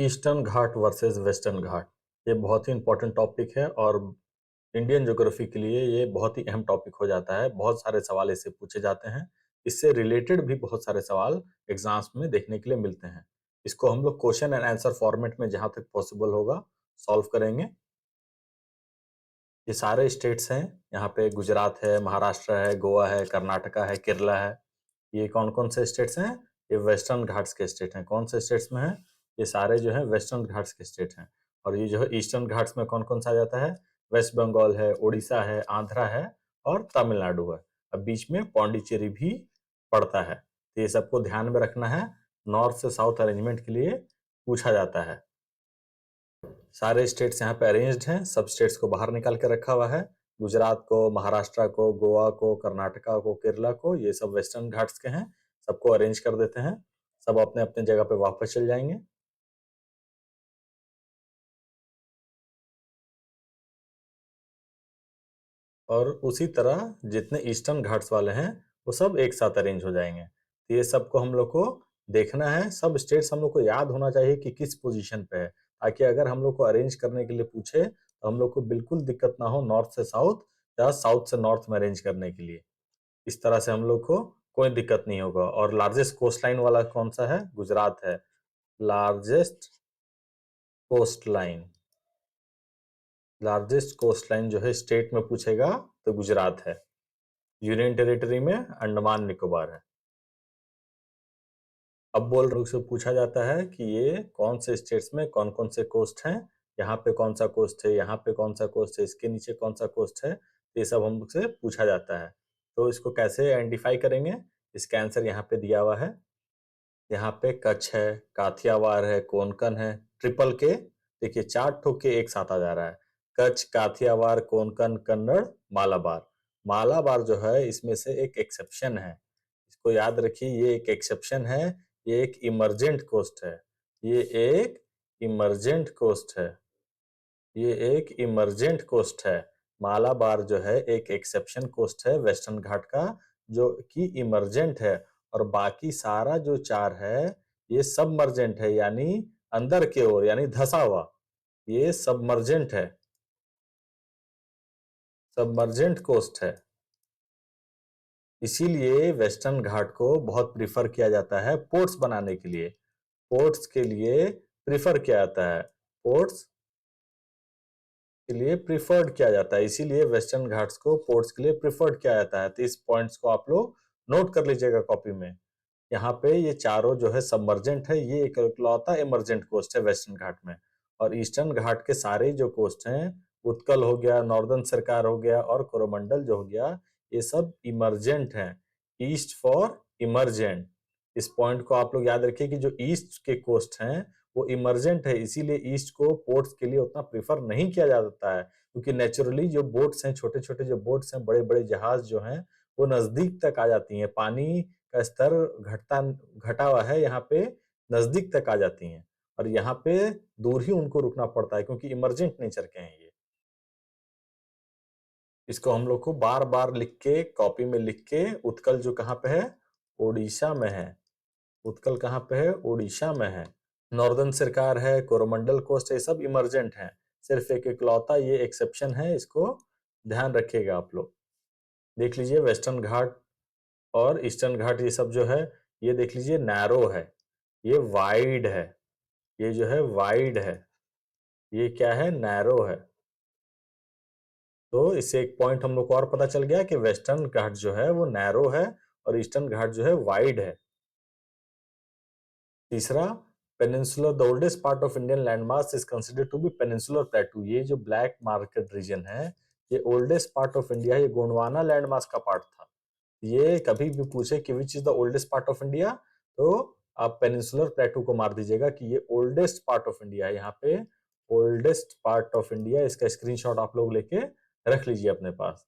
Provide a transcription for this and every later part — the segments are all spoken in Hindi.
ईस्टर्न घाट वर्सेस वेस्टर्न घाट ये बहुत ही इम्पोर्टेंट टॉपिक है और इंडियन ज्योग्राफी के लिए ये बहुत ही अहम टॉपिक हो जाता है। बहुत सारे सवाल इससे पूछे जाते हैं। इससे रिलेटेड भी बहुत सारे सवाल एग्जाम्स में देखने के लिए मिलते हैं। इसको हम लोग क्वेश्चन एंड आंसर फॉर्मेट में जहां तक पॉसिबल होगा सॉल्व करेंगे। ये सारे स्टेट्स हैं। यहाँ पे गुजरात है, महाराष्ट्र है, गोवा है, कर्नाटका है, केरला है। ये कौन कौन से स्टेट्स हैं? ये वेस्टर्न घाट्स के स्टेट हैं। कौन से स्टेट्स में है? ये सारे जो है वेस्टर्न घाट्स के स्टेट हैं। और ये जो है ईस्टर्न घाट्स में कौन कौन सा आ जाता है? वेस्ट बंगाल है, उड़ीसा है, आंध्रा है और तमिलनाडु है। अब बीच में पौंडीचेरी भी पड़ता है। तो ये सबको ध्यान में रखना है। नॉर्थ से साउथ अरेंजमेंट के लिए पूछा जाता है। सारे स्टेट्स यहाँ पे अरेंज्ड हैं। सब स्टेट्स को बाहर निकाल के रखा हुआ है। गुजरात को, महाराष्ट्र को, गोवा को, कर्नाटका को, केरला को, ये सब वेस्टर्न घाट्स के हैं। सबको अरेंज कर देते हैं। सब अपने अपने जगह पे वापस चल जाएंगे। और उसी तरह जितने ईस्टर्न घाट्स वाले हैं वो सब एक साथ अरेंज हो जाएंगे। तो ये सबको हम लोग को देखना है। सब स्टेट्स हम लोग को याद होना चाहिए कि किस पोजीशन पे है, ताकि अगर हम लोग को अरेंज करने के लिए पूछे तो हम लोग को बिल्कुल दिक्कत ना हो नॉर्थ से साउथ या साउथ से नॉर्थ में अरेंज करने के लिए। इस तरह से हम लोग को कोई दिक्कत नहीं होगा। और लार्जेस्ट कोस्ट लाइन वाला कौन सा है? गुजरात है। Largest coast line, largest coast line जो है स्टेट में पूछेगा तो गुजरात है। यूनियन टेरिटरी में अंडमान निकोबार है। अब बोल रहे से पूछा जाता है कि ये कौन से स्टेट्स में कौन कौन से कोस्ट हैं, यहाँ पे कौन सा कोस्ट है, यहाँ पे कौन सा कोस्ट है, इसके नीचे कौन सा कोस्ट है। ये सब हमसे पूछा जाता है। तो इसको कैसे आइडेंटिफाई करेंगे? इसका आंसर यहाँ पे दिया हुआ है। यहाँ पे कच्छ है, काथियावाड़ है, कोंकण है, ट्रिपल के। देखिए 4 ठोक के एक साथ आ जा रहा है। कच्छ, काथियावाड़, कोंकण, कन्नड़, मालाबार। मालाबार जो है इसमें से एक एक्सेप्शन है। इसको याद रखिए, ये एक एक्सेप्शन है। ये एक इमरजेंट कोस्ट है। ये एक इमरजेंट कोस्ट है। ये एक इमरजेंट कोस्ट है। मालाबार जो है एक एक्सेप्शन कोस्ट है वेस्टर्न घाट का, जो कि इमरजेंट है। और बाकी सारा जो 4 है ये सबमर्जेंट है, यानी अंदर के ओर, यानी धसा हुआ। ये सबमर्जेंट है, सबमर्जेंट कोस्ट है। इसीलिए वेस्टर्न घाट को बहुत प्रिफर किया जाता है पोर्ट्स बनाने के लिए। पोर्ट्स के लिए प्रिफर किया जाता है। पोर्ट्स के लिए प्रिफर्ड किया जाता है। इसीलिए वेस्टर्न घाट्स को पोर्ट्स के लिए प्रिफर्ड किया जाता है। तो इस पॉइंट्स को आप लोग नोट कर लीजिएगा कॉपी में। यहाँ पे ये चारों जो है सबमर्जेंट है। ये इकलौता इमरजेंट कोस्ट है वेस्टर्न घाट में। और ईस्टर्न घाट के सारे जो कोस्ट हैं, उत्कल हो गया, नॉर्दर्न सरकार हो गया और कोरोमंडल जो हो गया, ये सब इमरजेंट हैं। East for emergent. इस पॉइंट को आप लोग याद रखिए कि जो ईस्ट के कोस्ट हैं वो इमरजेंट है। इसीलिए ईस्ट को पोर्ट्स के लिए उतना प्रेफर नहीं किया जाता है, क्योंकि नेचुरली जो बोट्स हैं, छोटे छोटे जो बोट्स हैं, बड़े बड़े जहाज जो हैं, वो नजदीक तक आ जाती हैं। पानी का स्तर घटा हुआ है यहाँ पे, नजदीक तक आ जाती हैं। और यहाँ पे दूर ही उनको रुकना पड़ता है, क्योंकि इमरजेंट नेचर के हैं ये। इसको हम लोग को बार बार लिख के, कॉपी में लिख के, उत्कल जो कहाँ पे है? ओडिशा में है। उत्कल कहाँ पे है? ओडिशा में है। नॉर्दर्न सरकार है, कोरोमंडल कोस्ट है, सब इमरजेंट हैं। सिर्फ एक इकलौता ये एक्सेप्शन है। इसको ध्यान रखिएगा आप लोग। देख लीजिए वेस्टर्न घाट और ईस्टर्न घाट, ये सब जो है, ये देख लीजिए नैरो है, ये वाइड है। ये जो है वाइड है, ये क्या है? नैरो है। तो इससे एक पॉइंट हम लोग को और पता चल गया कि वेस्टर्न घाट जो है वो नैरो है और ईस्टर्न घाट जो है वाइड है। तीसरा, peninsular, the oldest part of Indian landmass is considered to be peninsular plateau. ये जो ब्लैक मार्केट रीजन है, ये ओल्डेस्ट पार्ट ऑफ इंडिया है। ये गोंडवाना लैंडमास का पार्ट था। ये कभी भी पूछे कि विच is the oldest part of India, तो आप पेनिनसुलर प्लेटू को मार दीजिएगा कि ये ओल्डेस्ट पार्ट ऑफ इंडिया है। यहाँ पे ओल्डेस्ट पार्ट ऑफ इंडिया, इसका स्क्रीनशॉट आप लोग लेके रख लीजिए अपने पास।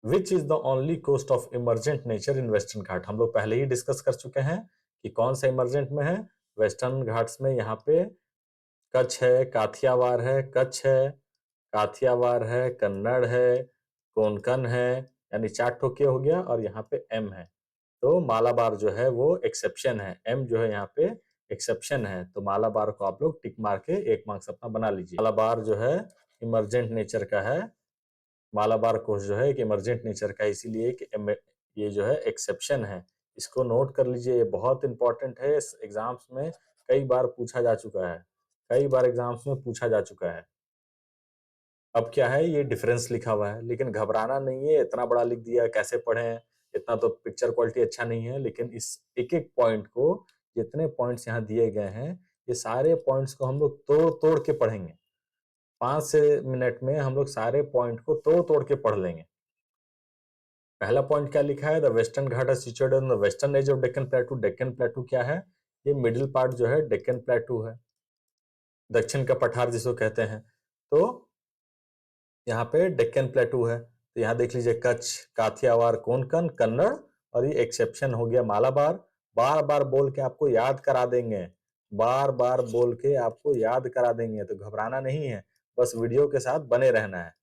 Which is the only coast of emergent nature in western Ghat? हम लोग पहले ही डिस्कस कर चुके हैं कि कौन सा इमरजेंट में है। वेस्टर्न घाट्स में यहाँ पे कच्छ है, काथियावाड़ है, कच्छ है, काथियावाड़ है, कन्नड़ है, कोंकण है, यानी 4 ठोके हो गया। और यहाँ पे एम है। तो मालाबार जो है वो एक्सेप्शन है। एम जो है यहाँ पे एक्सेप्शन है, तो मालाबार को आप लोग टिक मार के 1 मार्क्स अपना बना लीजिए। मालाबार जो है इमर्जेंट नेचर का है। मालाबार कोस्ट जो है एक इमर्जेंट नेचर का है, इसीलिए कि ये जो है एक्सेप्शन है। इसको नोट कर लीजिए, ये बहुत इंपॉर्टेंट है। एग्जाम्स में कई बार पूछा जा चुका है, कई बार एग्जाम्स में पूछा जा चुका है। अब क्या है, ये डिफरेंस लिखा हुआ है, लेकिन घबराना नहीं है। इतना बड़ा लिख दिया, कैसे पढ़ें? इतना तो पिक्चर क्वालिटी अच्छा नहीं है, लेकिन इस एक-एक पॉइंट को, जितने पॉइंट्स यहाँ दिए गए हैं, ये सारे पॉइंट्स को हम लोग तोड़-तोड़ के पढ़ेंगे। 5 से मिनट में हम लोग सारे पॉइंट को तोड़-तोड़ के पढ़ लेंगे। पहला पॉइंट क्या लिखा है? The western Ghat are situated on the western edge of Deccan plateau. Deccan plateau क्या है? ये मिडिल पार्ट जो है डेक्कन प्लेटू है, दक्षिण का पठार जिसको कहते हैं। तो यहाँ पे डेक्कन प्लेटू है, तो यहाँ देख लीजिए कच्छ, काथियावाड़, कोंकण, कन्नड़, और ये एक्सेप्शन हो गया मालाबार। बार बार बोल के आपको याद करा देंगे, बार बार बोल के आपको याद करा देंगे, तो घबराना नहीं है, बस वीडियो के साथ बने रहना है।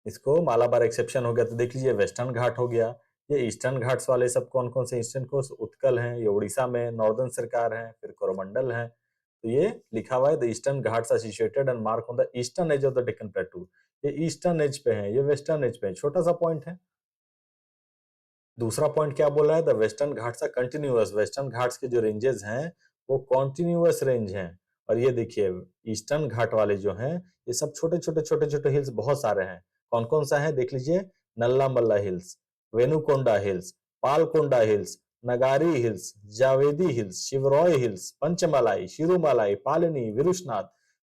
इसको मालाबार एक्सेप्शन हो गया, तो देख लीजिए वेस्टर्न घाट हो गया। ये ईस्टर्न घाट्स वाले सब कौन कौन से? ईस्टर्न कोस्ट उत्कल हैं, ये उड़ीसा में, नॉर्दर्न सरकार है, फिर कोरोमंडल है। तो ये लिखा हुआ है the Eastern Ghats are situated and mark on the eastern edge of the Deccan plateau. ये ईस्टर्न एज पे है, ये वेस्टर्न एज पे है, छोटा सा पॉइंट है। दूसरा पॉइंट क्या बोला है? The Western Ghats are continuous. Western Ghats के जो रेंजेस हैं वो कॉन्टिन्यूअस रेंज हैं। और ये देखिए ईस्टर्न घाट वाले जो हैं, ये सब छोटे छोटे छोटे छोटे हिल्स बहुत सारे हैं। कौन कौन सा है देख लीजिए? Nallamala hills, Venukonda hills, Palkonda hills, Nagari hills, Javadi hills, Shevaroy hills, Panchamalai, Sirumalai, Palani, Varushanad.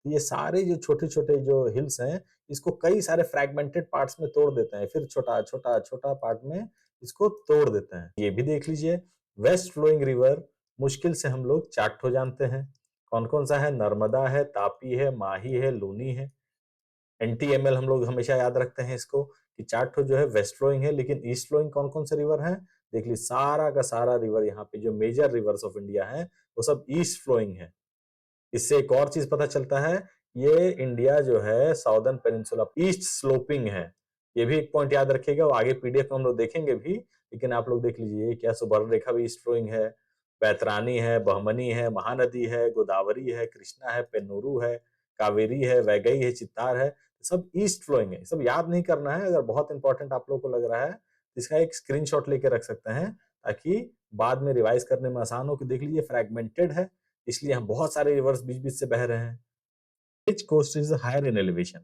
ये सारे जो छोटे छोटे जो हिल्स हैं, इसको कई सारे फ्रेगमेंटेड पार्ट्स में तोड़ देते हैं, फिर छोटा छोटा छोटा पार्ट में इसको तोड़ देते हैं। ये भी देख लीजिए, वेस्ट फ्लोइंग रिवर मुश्किल से हम लोग चार ठो जानते हैं। कौन कौन सा है? नर्मदा है, तापी है, माही है, लूनी है। एनटीएमएल हम लोग हमेशा याद रखते हैं इसको, कि चार ठो जो है वेस्ट फ्लोइंग है, लेकिन ईस्ट फ्लोइंग कौन कौन से रिवर है? देख लीजिए सारा का सारा रिवर, यहाँ पे जो मेजर रिवर्स ऑफ इंडिया है वो सब ईस्ट फ्लोइंग है। इससे एक और चीज पता चलता है, ये इंडिया जो है साउदर्न पेनिनसुला ईस्ट स्लोपिंग है। ये भी एक पॉइंट याद रखिएगा, वो आगे पीडीएफ में हम लोग देखेंगे भी, लेकिन आप लोग देख लीजिए क्या सुवर्ण रेखा भी ईस्ट फ्लोइंग है, बैतरानी है, बहमनी है, महानदी है, गोदावरी है, कृष्णा है, पेन्नूरू है, कावेरी है, वैगई है, चित्तार है, सब ईस्ट फ्लोइंग है। सब याद नहीं करना है, अगर बहुत इंपॉर्टेंट आप लोग को लग रहा है तो इसका एक स्क्रीनशॉट लेके रख सकते हैं, ताकि बाद में रिवाइज करने में आसान हो। कि देख लीजिए फ्रेगमेंटेड है, इसलिए हम बहुत सारे रिवर्स बीच बीच से बह रहे हैं। Which coast is higher in elevation?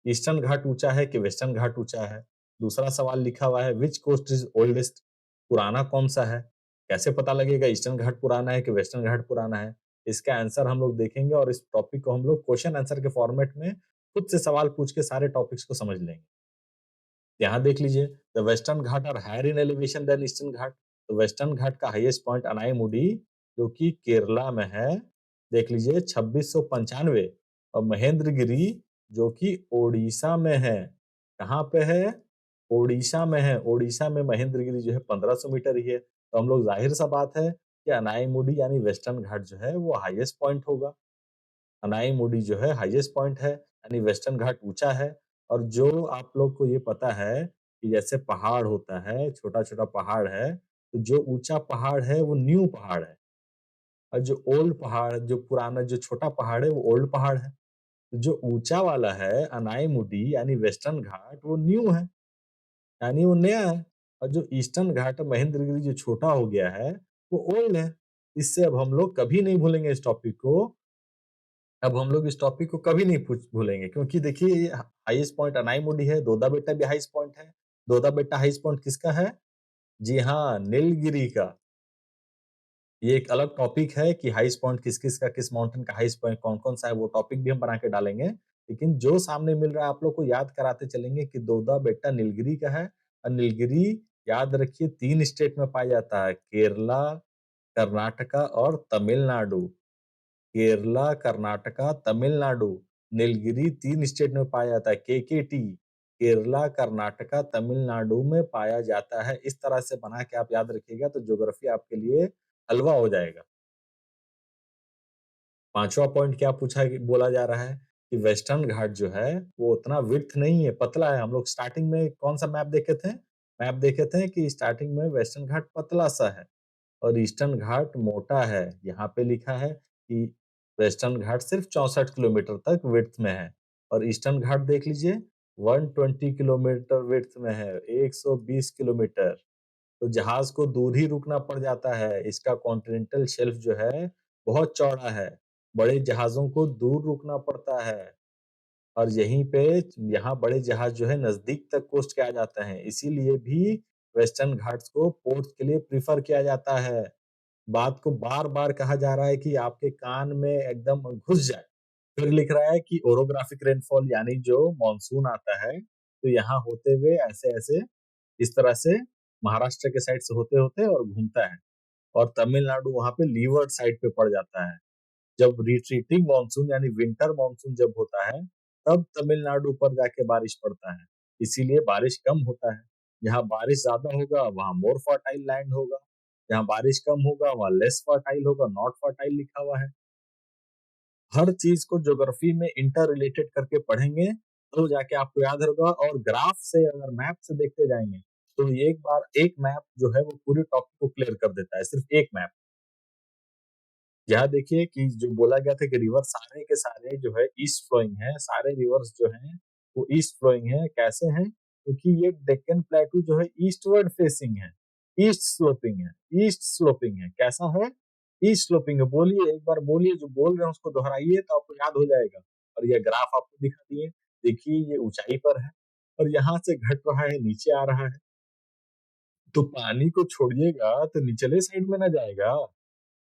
Eastern Ghat ऊंचा है कि वेस्टर्न घाट ऊंचा है? दूसरा सवाल लिखा हुआ है विच कोस्ट इज ओल्डेस्ट? पुराना कौन सा है? कैसे पता लगेगा ईस्टर्न घाट पुराना है कि वेस्टर्न घाट पुराना है? इसका आंसर हम लोग देखेंगे, और इस टॉपिक को हम लोग क्वेश्चन आंसर के फॉर्मेट में खुद से सवाल पूछ के सारे टॉपिक्स को समझ लेंगे। यहाँ देख लीजिए, the western Ghat are higher in elevation than eastern Ghat. तो वेस्टर्न घाट का हाईएस्ट पॉइंट अनाईमुडी, जो कि केरला में है, देख लीजिए 2695। और महेंद्रगिरी जो कि ओडिशा में है। कहाँ पे है? ओडिशा में है। ओडिशा में महेंद्रगिरी जो है 1500 मीटर ही है। तो हम लोग जाहिर सा बात है कि अनाईमुडी यानी वेस्टर्न घाट जो है वो हाईएस्ट पॉइंट होगा। अनाईमुडी जो है हाईएस्ट पॉइंट है, यानी वेस्टर्न घाट ऊंचा है। और जो आप लोग को ये पता है कि जैसे पहाड़ होता है, छोटा-छोटा पहाड़ है, तो जो ऊंचा पहाड़ है वो न्यू पहाड़ है, और जो ओल्ड पहाड़, जो पुराना जो छोटा पहाड़ है वो ओल्ड पहाड़ है। तो जो ऊंचा वाला है अनाईमुडी यानी वेस्टर्न घाट, वो न्यू है, यानी वो नया है। और जो ईस्टर्न घाट महेंद्रगिरी जो छोटा हो गया है, वो ओल्ड है। इससे अब हम लोग कभी नहीं भूलेंगे इस टॉपिक को। अब हम लोग इस टॉपिक को कभी नहीं भूलेंगे, क्योंकि देखिए ये हाईएस्ट पॉइंट अनाईमुडी है, दोदा बेट्टा भी हाईएस्ट पॉइंट है। दोदा बेट्टा हाईएस्ट पॉइंट किसका है? जी हाँ, नीलगिरी का। ये एक अलग टॉपिक है कि हाईएस्ट पॉइंट किस-किस का, किस माउंटेन का हाईएस्ट पॉइंट कौन-कौन सा है, वो टॉपिक भी हम बना के डालेंगे। लेकिन जो सामने मिल रहा है आप लोग को याद कराते चलेंगे कि दोदा बेट्टा नीलगिरी का है। और नीलगिरी याद रखिए 3 स्टेट में पाया जाता है, केरला, कर्नाटका और तमिलनाडु। केरला, कर्नाटका, तमिलनाडु। नीलगिरी 3 स्टेट में पाया जाता है। केकेटी केरला, कर्नाटका, तमिलनाडु में पाया जाता है। इस तरह से बना के आप याद रखिएगा, तो ज्योग्राफी आपके लिए हलवा हो जाएगा। पांचवा पॉइंट क्या बोला जा रहा है कि वेस्टर्न घाट जो है वो उतना विड्थ नहीं है, पतला है। हम लोग स्टार्टिंग में कौन सा मैप देखे थे? मैप देखे थे कि स्टार्टिंग में वेस्टर्न घाट पतला सा है, और ईस्टर्न घाट मोटा है। यहाँ पे लिखा है कि वेस्टर्न घाट सिर्फ 64 किलोमीटर तक विड्थ में है और ईस्टर्न घाट देख लीजिए 120 किलोमीटर विड्थ में है, 120 किलोमीटर। तो जहाज को दूर ही रुकना पड़ जाता है। इसका कॉन्टिनेंटल शेल्फ जो है बहुत चौड़ा है। बड़े जहाज़ों को दूर रुकना पड़ता है और यहीं पे यहाँ बड़े जहाज जो है नज़दीक तक कोस्ट के आ जाते हैं। इसीलिए भी वेस्टर्न घाट्स को पोर्ट्स के लिए प्रेफ़र किया जाता है। बात को बार-बार कहा जा रहा है कि आपके कान में एकदम घुस जाए। फिर लिख रहा है कि ओरोग्राफिक रेनफॉल यानी जो मानसून आता है, तो यहाँ होते हुए ऐसे-ऐसे इस तरह से महाराष्ट्र के साइड से होते-होते और घूमता है और तमिलनाडु वहाँ पे लीवर्ड साइड पे पड़ जाता है। जब रिट्रीटिंग मानसून यानी विंटर मानसून जब होता है, तब तमिलनाडु पर जाके बारिश पड़ता है। इसीलिए बारिश कम होता है। जहाँ बारिश ज़्यादा होगा, वहाँ मोर फर्टाइल लैंड होगा। जहाँ बारिश कम होगा, वहाँ लेस फर्टाइल होगा, नॉट फर्टाइल लिखा हुआ है। हर चीज़ को ज्योग्राफी में इंटर रिलेटेड करके पढ़ेंगे, तो जाके आपको याद होगा और ग्राफ से अगर मैप से देखते जाएँगे, तो एक बार एक मैप जो है वो पूरे टॉपिक को क्लियर कर देता है, सिर्फ एक मैप। यहाँ देखिए कि जो बोला गया था कि रिवर सारे के सारे जो है ईस्ट फ्लोइंग है, सारे रिवर्स जो हैं वो ईस्ट फ्लोइंग है, कैसे हैं? क्योंकि ये डेक्कन प्लेटू जो है ईस्टवर्ड फेसिंग है, ईस्ट स्लोपिंग है, ईस्ट स्लोपिंग है, कैसा है? ईस्ट स्लोपिंग है। बोलिए एक बार बोलिए जो बोल रहे हैं उसको दोहराइए तो आपको याद हो जाएगा। और ये ग्राफ आपको दिखा दिए, देखिए ये ऊंचाई पर है और यहाँ से घट रहा है, नीचे आ रहा है। तो पानी को छोड़िएगा तो निचले साइड में ना जाएगा।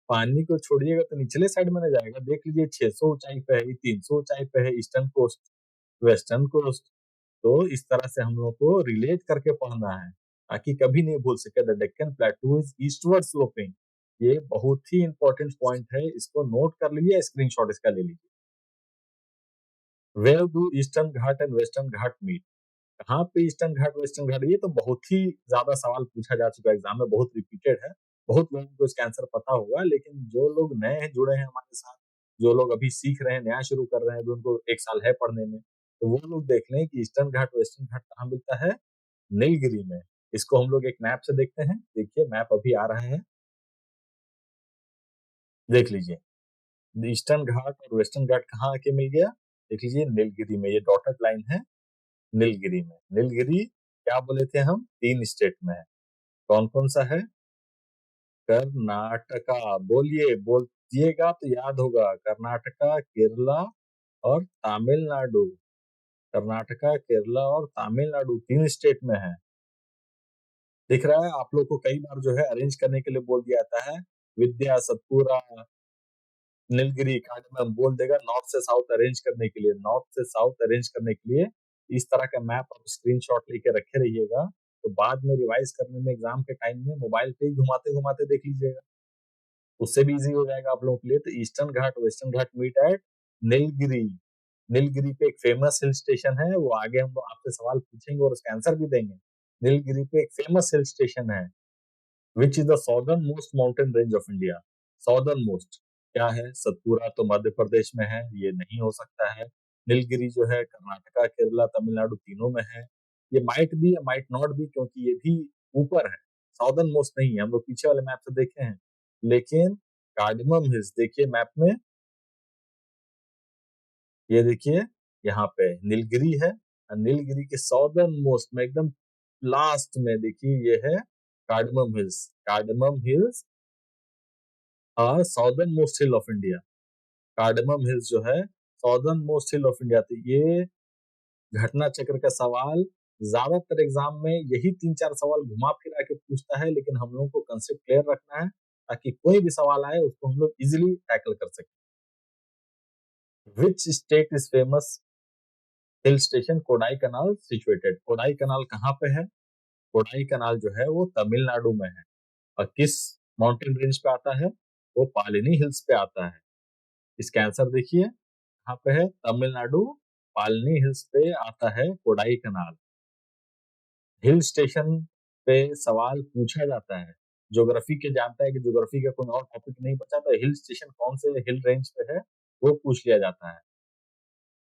पानी को छोड़िएगा तो निचले साइड में ना जाएगा। देख लीजिए 600 ऊँचाई पे है, ये 300 ऊँचाई पे है ईस्टर्न कोस्ट, वेस्टर्न कोस्ट। तो इस तरह से हम लोग को रिलेट करके पढ़ना है, ताकि कभी नहीं भूल सके the Deccan प्लेटू is eastward sloping. ये बहुत ही इम्पोर्टेंट पॉइंट है, इसको नोट कर लीजिए, स्क्रीनशॉट इसका ले लीजिए। Where do Eastern Ghat and Western Ghat meet? कहाँ पे ईस्टर्न घाट वेस्टर्न घाट, ये तो बहुत ही ज्यादा सवाल पूछा जा चुका है एग्जाम में, बहुत रिपीटेड है। बहुत लोगों को इसका आंसर पता होगा, लेकिन जो लोग नए हैं जुड़े हैं हमारे साथ, जो लोग अभी सीख रहे हैं, नया शुरू कर रहे हैं, अभी उनको 1 साल है पढ़ने में, तो वो लोग देख लें कि ईस्टर्न घाट वेस्टर्न घाट कहाँ मिलता है। नीलगिरी में। इसको हम लोग एक मैप से देखते हैं। देखिए मैप अभी आ रहा है, देख लीजिए। ईस्टर्न घाट और वेस्टर्न घाट कहाँ आके मिल गया, देख लीजिए नीलगिरी में, ये डॉटेड लाइन है नीलगिरी में। नीलगिरी क्या बोले थे हम, 3 स्टेट में है। कौन-कौन सा है? कर्नाटका। बोलिएगा तो याद होगा, कर्नाटका, केरला और तमिलनाडु। कर्नाटका, केरला और तमिलनाडु 3 स्टेट में है। दिख रहा है? आप लोग को कई बार जो है अरेंज करने के लिए बोल दिया जाता है। विद्या, सतपुरा, नीलगिरी, कार्डमम बोल देगा नॉर्थ से साउथ अरेंज करने के लिए। नॉर्थ से साउथ अरेंज करने के लिए इस तरह का मैप आप स्क्रीनशॉट लेके रखे रहिएगा, तो बाद में रिवाइज करने में एग्जाम के टाइम में मोबाइल पे ही घुमाते-घुमाते देख लीजिएगा। उससे भी ईज़ी हो जाएगा आप लोगों के लिए। तो Eastern Ghat, Western Ghat meet at Nilgiri. Nilgiri पे एक फेमस हिल स्टेशन है, वो आगे हम लोग आपसे सवाल पूछेंगे और उसका आंसर भी देंगे। नीलगिरी पे एक फेमस हिल स्टेशन है, which is the southern most mountain range of India. Southern most क्या है? सतपुरा तो मध्य प्रदेश में है, ये नहीं हो सकता है। नीलगिरी जो है कर्नाटका, केरला, तमिलनाडु तीनों में है। ये माइट बी या माइट नॉट बी, क्योंकि ये भी ऊपर है, साउदर्न मोस्ट नहीं है। हम लोग पीछे वाले मैप से देखे हैं। लेकिन कार्डमम हिल्स देखिए मैप में, ये देखिए यहाँ पे नीलगिरी है और नीलगिरी के साउदर्न मोस्ट में एकदम लास्ट में देखिए ये है कार्डमम हिल्स। कार्डमम हिल्स और southern most hill of India. Cardamom hills जो है southern most hill of India. तो ये घटना चक्र का सवाल ज्यादातर एग्जाम में यही 3-4 सवाल घुमा फिरा के पूछता है, लेकिन हम लोगों को कंसेप्ट क्लियर रखना है, ताकि कोई भी सवाल आए उसको हम लोग इजिली टैकल कर सकें। Which state is famous hill station Kodaikanal situated? Kodaikanal कहाँ पे है? कोडाई कनाल जो है वो तमिलनाडु में है और किस माउंटेन रेंज पे आता है? वो पालिनी हिल्स पे आता है। इसका आंसर देखिए कहाँ पे है, तमिलनाडु, पालनी हिल्स पे आता है कोडाई कनाल। हिल स्टेशन पे सवाल पूछा जाता है। ज्योग्राफी के जानता है कि ज्योग्राफी का कोई और टॉपिक नहीं बचा, तो हिल स्टेशन कौन से हिल रेंज पे है वो पूछ लिया जाता है।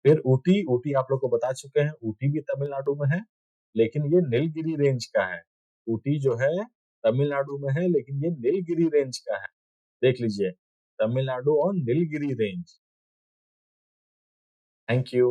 फिर ऊटी, ऊटी आप लोग को बता चुके हैं, ऊटी भी तमिलनाडु में है, लेकिन ये नीलगिरी रेंज का है। ऊटी जो है तमिलनाडु में है लेकिन ये नीलगिरी रेंज का है। देख लीजिए, Tamil Nadu on Nilgiri range. Thank you.